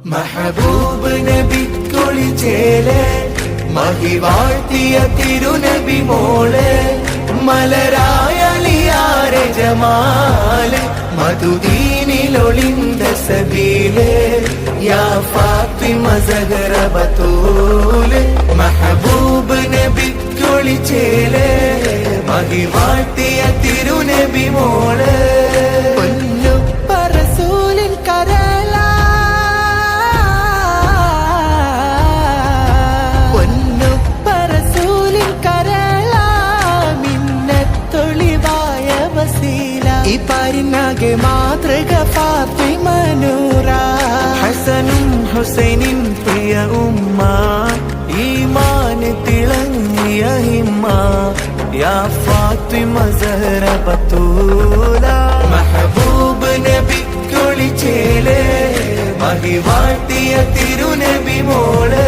മെഹബൂബ് നബിക്കൊളി ചേലെ മഹിവാഴ്ത്തിയ തിരുനബി മോളെ മലരായലിയാരെ ജമാല് മധുദീനിലൊളിന്ത സബീല് യാ ഫാത്തിമ സഹറ ബതൂല് മെഹബൂബ് നബിക്കൊളി ചേലെ മഹിവാഴ്ത്തിയ തിരുനബി മോളെ പാരിനാകെ മാതൃക ഫാത്തിമ നൂറ ഹസനും ഹുസൈനിൻ പ്രിയ ഉമ്മ ഈമാൻ തിളങ്ങിയ ഹിമ്മ യാ ഫാത്തിമ സഹറ ബതൂല മെഹബൂബ് നബിക്കൊളി ചേലെ മഹിവാഴ്ത്തിയ തിരുനബി മോളെ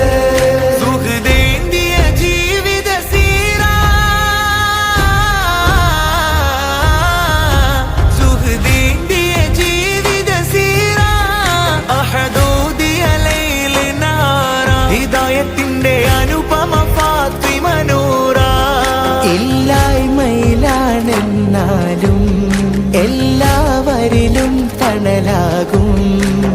അനുപമ ഫാത്തിമ നൂറ ഇല്ലായ്മയിലാണെന്നാലും എല്ലാവരിലും തണലാകും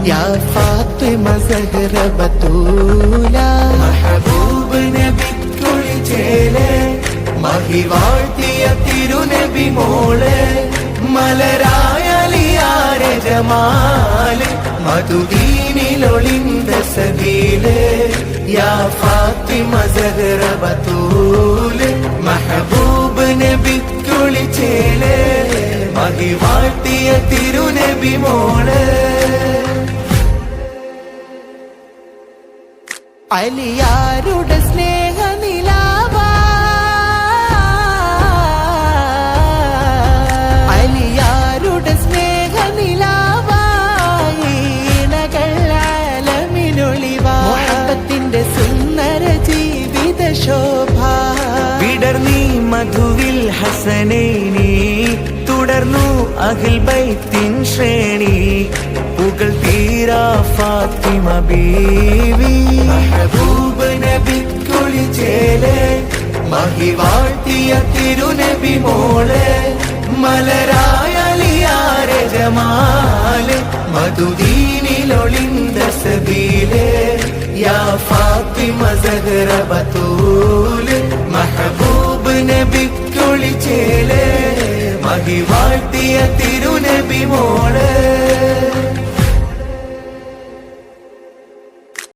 യാ ഫാത്തിമ സഹറ ബതൂല മെഹബൂബ് നബിക്കൊളി ചേലെ മഹിവാഴ്ത്തിയ തിരുനബി മോളെ മലരായലിയാരെ ജമാല് മധുദീനിലൊളിന്ത സബീല് യാ ഫാത്തിമ സഹറ ബതൂല് മെഹബൂബ് നബിക്കൊളി ചേലെ മഹിവാഴ്ത്തിയ തിരുനബി മോളെ അലിയാരുടെ സ്നേഹ നിലാവ അലിയാരുടെ സ്നേഹ നിലാവ മുഹബ്ബത്തിന്റെ സുന്ദര ജീവിത ശോഭ വിടർന്നീ മധുവിൽ ഹസനൈനി തുടർന്നു അഹ്ൽ ബൈത്തിൻ ശ്രേണി പുകൾ തീരാ ഫാത്തിമ ബീവി മെഹബൂബ് നബിക്കൊളി ചേലെ മഹിവാഴ്ത്തിയ തിരുനബി മോളെ മലരായലിയാരെ ജമാല് മധുദീനിലൊളിന്ത സബീല് യാ ഫാത്തിമ സഹറ ബതൂല് മെഹബൂബ് നബിക്കൊളി ചേലെ മഹിവാഴ്ത്തിയ തിരുനബി